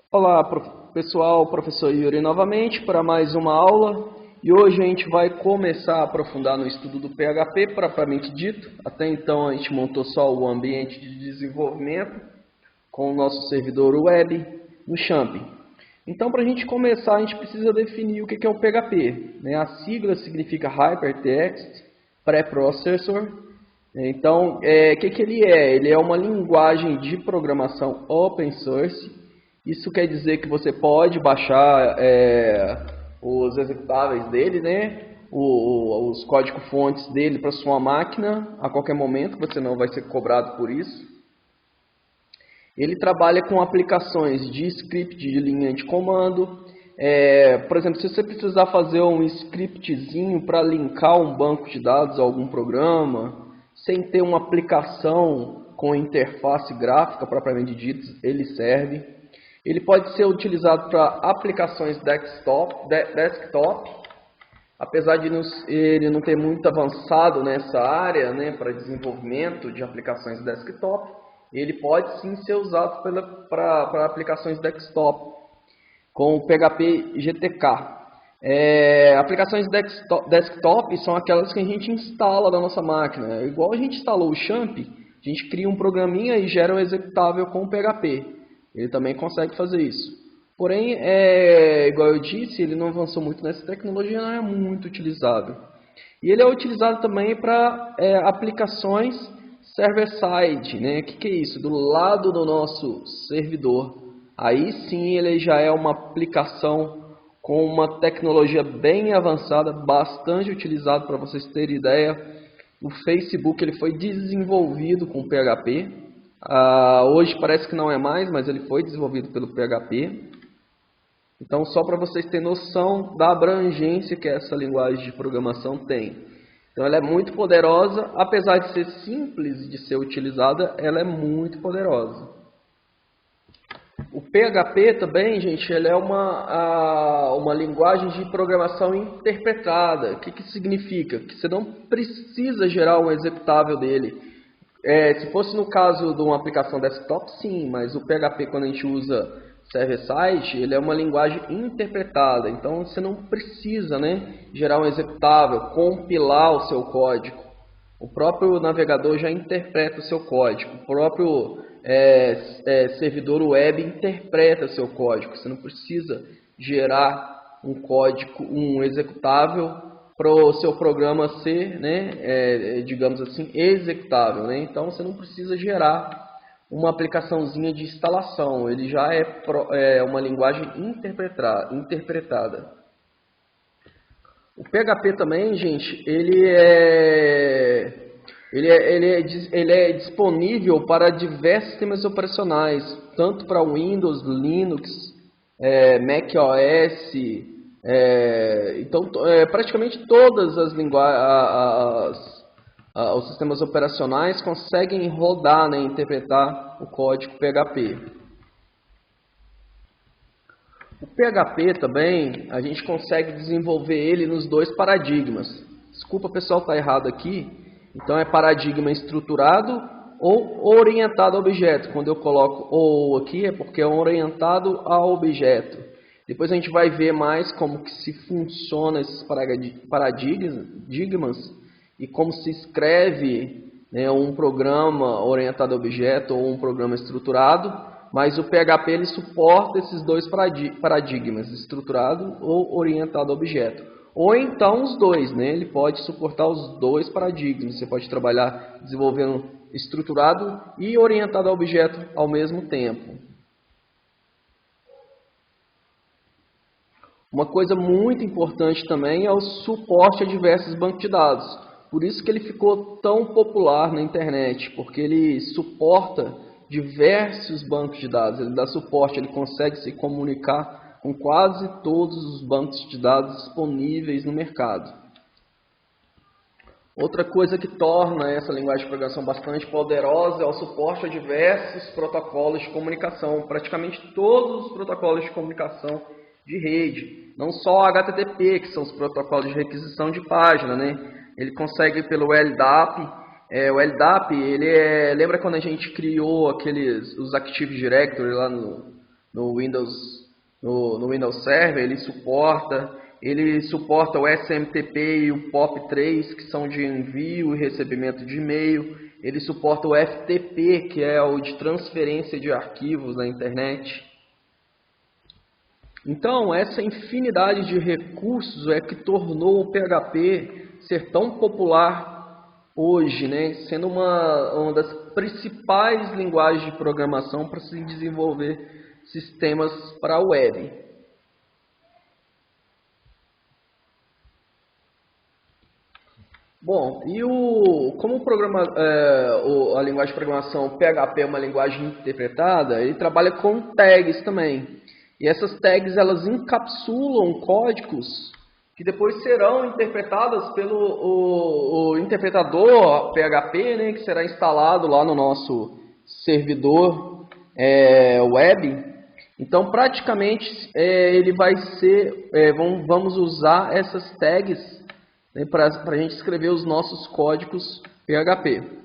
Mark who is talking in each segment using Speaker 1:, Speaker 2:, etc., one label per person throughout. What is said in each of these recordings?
Speaker 1: Olá, pessoal, professor Yuri novamente para mais uma aula e hoje a gente vai começar a aprofundar no estudo do PHP propriamente dito. Até então a gente montou só o ambiente de desenvolvimento com o nosso servidor web no XAMPP. Então, para a gente começar, a gente precisa definir o que é o PHP. A sigla significa Hypertext Preprocessor. Então, o que ele é? Ele é uma linguagem de programação open source. Isso quer dizer que você pode baixar os executáveis dele, os código-fontes dele para sua máquina a qualquer momento, você não vai ser cobrado por isso. Ele trabalha com aplicações de script de linha de comando. Por exemplo, se você precisar fazer um scriptzinho para linkar um banco de dados a algum programa, sem ter uma aplicação com interface gráfica propriamente dita, ele serve. Ele pode ser utilizado para aplicações desktop, apesar de ele não ter muito avançado nessa área, para desenvolvimento de aplicações desktop, ele pode sim ser usado para aplicações desktop, com o PHP GTK. Aplicações desktop são aquelas que a gente instala na nossa máquina. Igual a gente instalou o XAMPP, a gente cria um programinha e gera um executável com o PHP. Ele também consegue fazer isso. Porém, igual eu disse, ele não avançou muito nessa tecnologia, não é muito utilizável. E ele é utilizado também para aplicações server-side. O que é isso? Do lado do nosso servidor. Aí sim ele já é uma aplicação com uma tecnologia bem avançada, bastante utilizado para vocês terem ideia. O Facebook ele foi desenvolvido com PHP. Hoje parece que não é mais, mas ele foi desenvolvido pelo PHP. Então, só para vocês terem noção da abrangência que essa linguagem de programação tem. Então, ela é muito poderosa, apesar de ser simples de ser utilizada, ela é muito poderosa. O PHP também, gente, ele é uma linguagem de programação interpretada. O que significa? Que você não precisa gerar um executável dele. Se fosse no caso de uma aplicação desktop, sim, mas o PHP, quando a gente usa server-side, ele é uma linguagem interpretada. Então, você não precisa gerar um executável, compilar o seu código. O próprio navegador já interpreta o seu código. O próprio servidor web interpreta seu código. Você não precisa gerar um código, um executável para o seu programa ser, digamos assim, executável. Então, você não precisa gerar uma aplicaçãozinha de instalação. Ele já é uma linguagem interpretada. O PHP também, gente, ele é disponível para diversos sistemas operacionais, tanto para Windows, Linux, Mac OS. Então, praticamente todas as os sistemas operacionais conseguem rodar, interpretar o código PHP. O PHP também, a gente consegue desenvolver ele nos dois paradigmas. Desculpa, pessoal, está errado aqui. Então, é paradigma estruturado ou orientado a objeto. Quando eu coloco ou aqui, é porque é orientado a objeto. Depois a gente vai ver mais como que se funciona esses paradigmas e como se escreve um programa orientado a objeto ou um programa estruturado. Mas o PHP ele suporta esses dois paradigmas, estruturado ou orientado a objeto. Ou então os dois, ele pode suportar os dois paradigmas. Você pode trabalhar desenvolvendo estruturado e orientado a objeto ao mesmo tempo. Uma coisa muito importante também é o suporte a diversos bancos de dados. Por isso que ele ficou tão popular na internet, porque ele suporta diversos bancos de dados. Ele dá suporte, ele consegue se comunicar com quase todos os bancos de dados disponíveis no mercado. Outra coisa que torna essa linguagem de programação bastante poderosa é o suporte a diversos protocolos de comunicação. Praticamente todos os protocolos de comunicação de rede, não só HTTP, que são os protocolos de requisição de página, Ele consegue pelo LDAP. O LDAP, lembra quando a gente criou os Active Directory lá no Windows Server, ele suporta o SMTP e o POP3, que são de envio e recebimento de e-mail. Ele suporta o FTP, que é o de transferência de arquivos na internet. Então, essa infinidade de recursos é que tornou o PHP ser tão popular hoje, né? Sendo uma das principais linguagens de programação para se desenvolver sistemas para a web. Bom, e como a linguagem de programação PHP é uma linguagem interpretada, ele trabalha com tags também. E essas tags elas encapsulam códigos que depois serão interpretadas pelo o interpretador PHP, né, que será instalado lá no nosso servidor web. Então, praticamente, ele vai ser, vamos usar essas tags, né, para a gente escrever os nossos códigos PHP.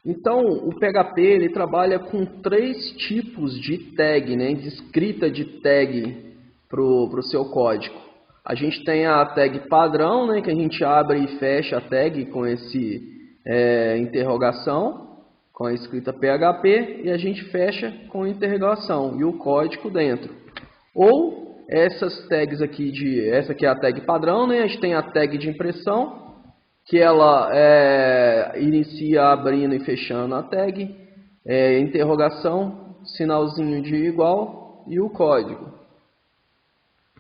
Speaker 1: Então, o PHP ele trabalha com 3 tipos de tag, né, de escrita de tag para o seu código. A gente tem a tag padrão, né, que a gente abre e fecha a tag com esse interrogação, com a escrita PHP, e a gente fecha com interrogação e o código dentro. Ou essas tags aqui, essa aqui é a tag padrão, né, a gente tem a tag de impressão, que ela inicia abrindo e fechando a tag, interrogação, sinalzinho de igual e o código.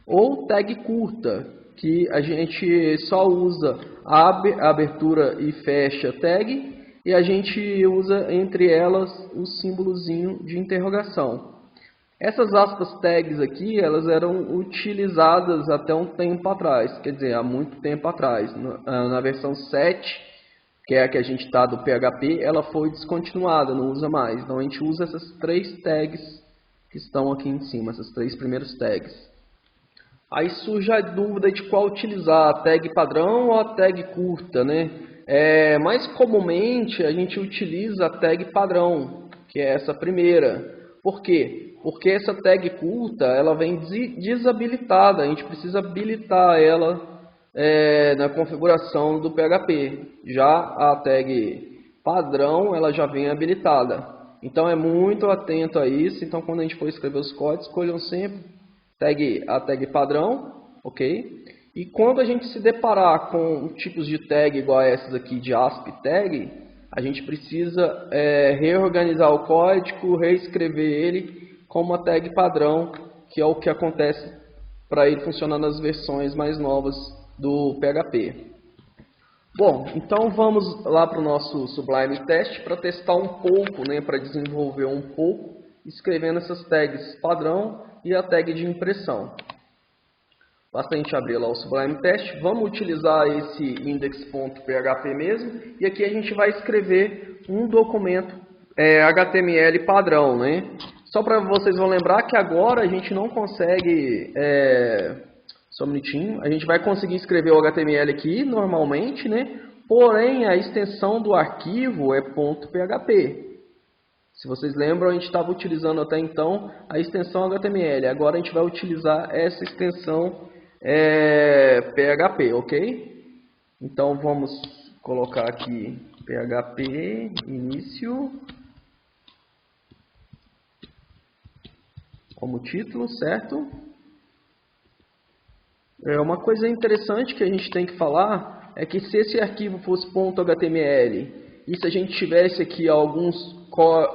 Speaker 1: Ou tag curta, que a gente só usa a abertura e fecha tag e a gente usa entre elas o símbolozinho de interrogação. Essas aspas tags aqui, elas eram utilizadas até um tempo atrás, quer dizer, há muito tempo atrás. Na versão 7, que é a que a gente está do PHP, ela foi descontinuada, não usa mais. Então a gente usa essas 3 tags que estão aqui em cima, essas 3 primeiras tags. Aí surge a dúvida de qual utilizar, a tag padrão ou a tag curta, né? Mais comumente a gente utiliza a tag padrão, que é essa primeira. Por quê? Porque essa tag curta, ela vem desabilitada, a gente precisa habilitar ela na configuração do PHP. Já a tag padrão, ela já vem habilitada. Então é muito atento a isso, então quando a gente for escrever os códigos, escolham sempre a tag padrão, ok? E quando a gente se deparar com tipos de tag igual a essas aqui de ASP tag, a gente precisa reorganizar o código, reescrever ele com uma tag padrão, que é o que acontece para ele funcionar nas versões mais novas do PHP. Bom, então vamos lá para o nosso Sublime Test para testar um pouco, né, para desenvolver um pouco, escrevendo essas tags padrão e a tag de impressão. Basta a gente abrir lá o Sublime Test, vamos utilizar esse index.php mesmo, e aqui a gente vai escrever um documento HTML padrão, né? Só para vocês vão lembrar que agora a gente não consegue, só um minutinho, a gente vai conseguir escrever o HTML aqui normalmente, né? Porém a extensão do arquivo é .php. Se vocês lembram, a gente estava utilizando até então a extensão HTML, agora a gente vai utilizar essa extensão PHP, ok? Então vamos colocar aqui PHP início como título, certo? Uma coisa interessante que a gente tem que falar é que se esse arquivo fosse .html e se a gente tivesse aqui alguns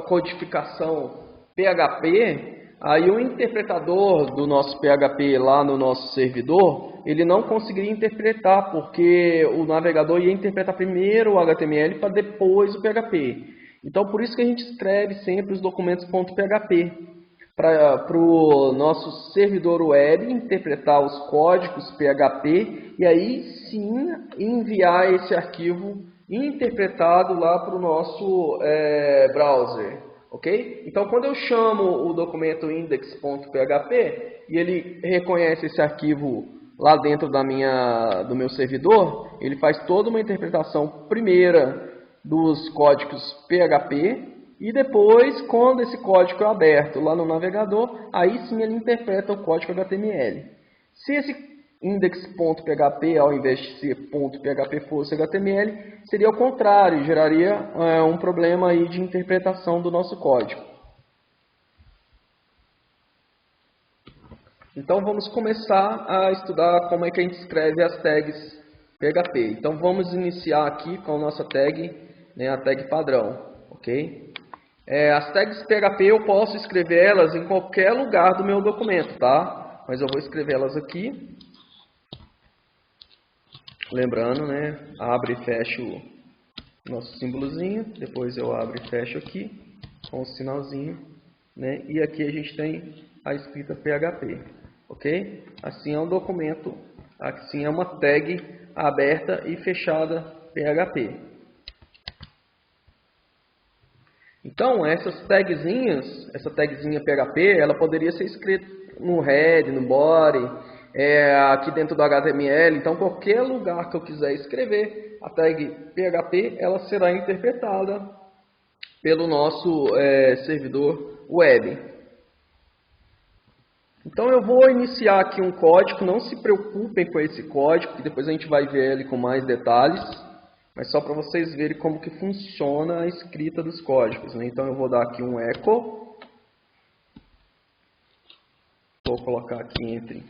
Speaker 1: codificação PHP, aí o interpretador do nosso PHP lá no nosso servidor, ele não conseguiria interpretar, porque o navegador ia interpretar primeiro o HTML para depois o PHP. Então por isso que a gente escreve sempre os documentos .php. Para o nosso servidor web interpretar os códigos PHP e aí sim enviar esse arquivo interpretado lá para o nosso browser, ok? Então quando eu chamo o documento index.php e ele reconhece esse arquivo lá dentro do meu servidor, ele faz toda uma interpretação primeira dos códigos PHP e depois, quando esse código é aberto lá no navegador, aí sim ele interpreta o código HTML. Se esse index.php, ao invés de ser .php fosse HTML, seria o contrário, geraria um problema aí de interpretação do nosso código. Então vamos começar a estudar como é que a gente escreve as tags PHP. Então vamos iniciar aqui com a nossa tag, né, a tag padrão, ok? As tags PHP eu posso escrever elas em qualquer lugar do meu documento, tá? Mas eu vou escrever elas aqui. Lembrando, né, abre e fecha o nosso símbolozinho, depois eu abro e fecho aqui com o sinalzinho, né? E aqui a gente tem a escrita PHP, ok? Assim é um documento, assim é uma tag aberta e fechada PHP. Então essas tagzinhas, essa tagzinha PHP, ela poderia ser escrita no head, no body, aqui dentro do HTML. Então qualquer lugar que eu quiser escrever a tag PHP, ela será interpretada pelo nosso servidor web. Então eu vou iniciar aqui um código, não se preocupem com esse código, que depois a gente vai ver ele com mais detalhes, mas só para vocês verem como que funciona a escrita dos códigos, né? Então eu vou dar aqui um echo, vou colocar aqui entre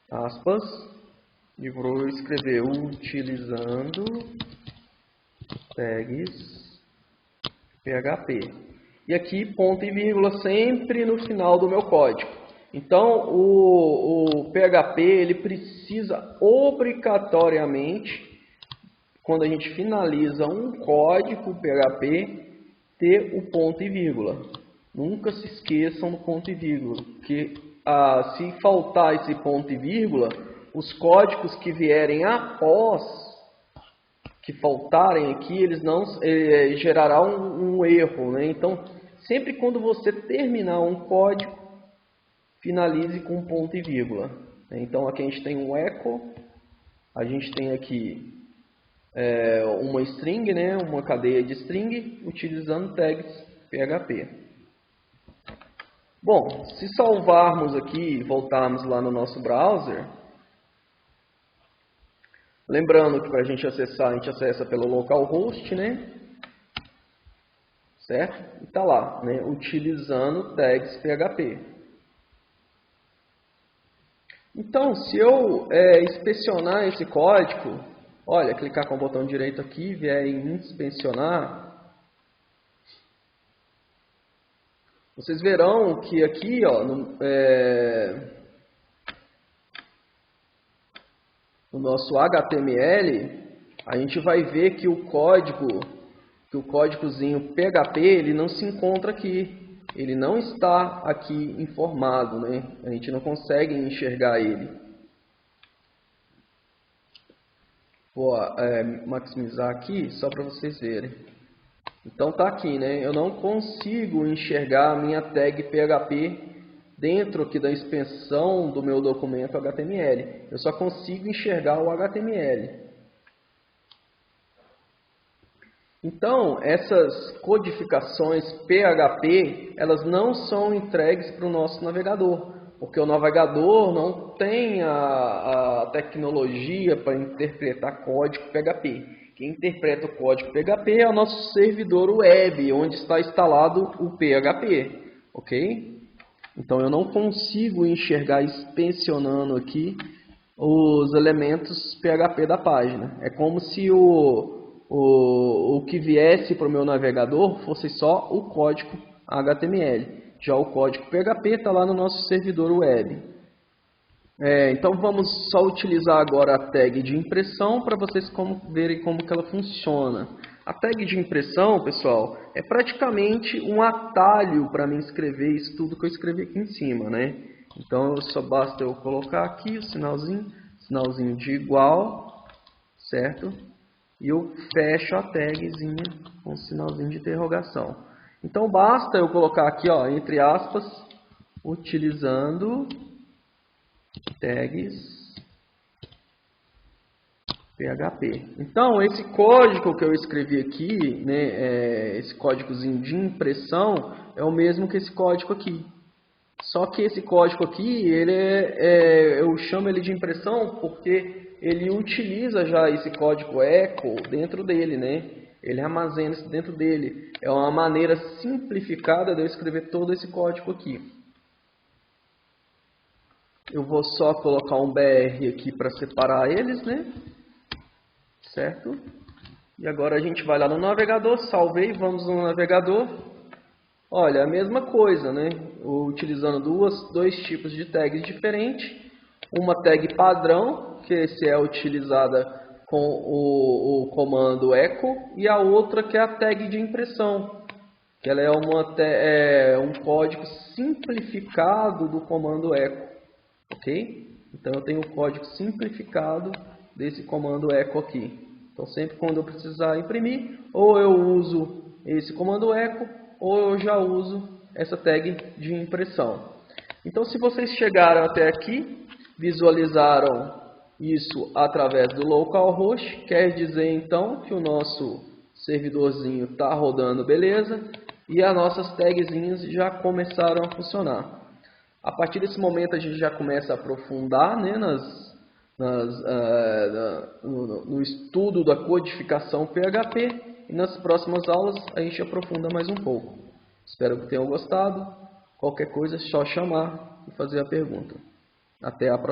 Speaker 1: aspas, e vou escrever utilizando tags PHP. E aqui ponto e vírgula sempre no final do meu código. Então o PHP ele precisa obrigatoriamente, quando a gente finaliza um código PHP, ter o ponto e vírgula. Nunca se esqueçam do ponto e vírgula, porque se faltar esse ponto e vírgula, os códigos que vierem após, que faltarem aqui, eles não gerará um erro, né? Então, sempre quando você terminar um código, finalize com um ponto e vírgula. Então, aqui a gente tem um echo, a gente tem aqui uma string, né? Uma cadeia de string, utilizando tags PHP. Bom, se salvarmos aqui e voltarmos lá no nosso browser, lembrando que para a gente acessar, a gente acessa pelo localhost, né? Certo? E está lá, né? Utilizando tags PHP. Então, se eu inspecionar esse código, olha, clicar com o botão direito aqui, vier em inspecionar, vocês verão que aqui, ó, no nosso HTML, a gente vai ver que o códigozinho PHP, ele não se encontra aqui. Ele não está aqui informado, né? A gente não consegue enxergar ele. Vou maximizar aqui só para vocês verem. Então tá aqui, né? Eu não consigo enxergar a minha tag PHP dentro aqui da extensão do meu documento HTML. Eu só consigo enxergar o HTML. Então, essas codificações PHP, elas não são entregues para o nosso navegador, porque o navegador não tem a tecnologia para interpretar código PHP. Quem interpreta o código PHP é o nosso servidor web, onde está instalado o PHP, ok? Então eu não consigo enxergar inspecionando aqui os elementos PHP da página. É como se o que viesse para o meu navegador fosse só o código HTML. Já o código PHP está lá no nosso servidor web. Então vamos só utilizar agora a tag de impressão para vocês verem como que ela funciona. A tag de impressão, pessoal, é praticamente um atalho para mim escrever isso tudo que eu escrevi aqui em cima, né? Então só basta eu colocar aqui o sinalzinho de igual, certo? E eu fecho a tagzinha com o sinalzinho de interrogação. Então basta eu colocar aqui, ó, entre aspas, utilizando tags PHP. Então, esse código que eu escrevi aqui, né, esse códigozinho de impressão, é o mesmo que esse código aqui. Só que esse código aqui, eu chamo ele de impressão porque ele utiliza já esse código echo dentro dele, né? Ele armazena isso dentro dele. É uma maneira simplificada de eu escrever todo esse código aqui. Eu vou só colocar um BR aqui para separar eles, né? Certo? E agora a gente vai lá no navegador, salvei, vamos no navegador. Olha, a mesma coisa, né? Utilizando dois tipos de tags diferentes. Uma tag padrão, que esse é utilizada com o comando echo, e a outra que é a tag de impressão, que ela é um código simplificado do comando echo, ok? Então eu tenho o código simplificado desse comando echo aqui. Então sempre quando eu precisar imprimir, ou eu uso esse comando echo, ou eu já uso essa tag de impressão. Então se vocês chegaram até aqui, visualizaram isso através do localhost, quer dizer então que o nosso servidorzinho está rodando beleza e as nossas tagzinhas já começaram a funcionar. A partir desse momento a gente já começa a aprofundar, né, no estudo da codificação PHP e nas próximas aulas a gente aprofunda mais um pouco. Espero que tenham gostado. Qualquer coisa é só chamar e fazer a pergunta. Até a próxima.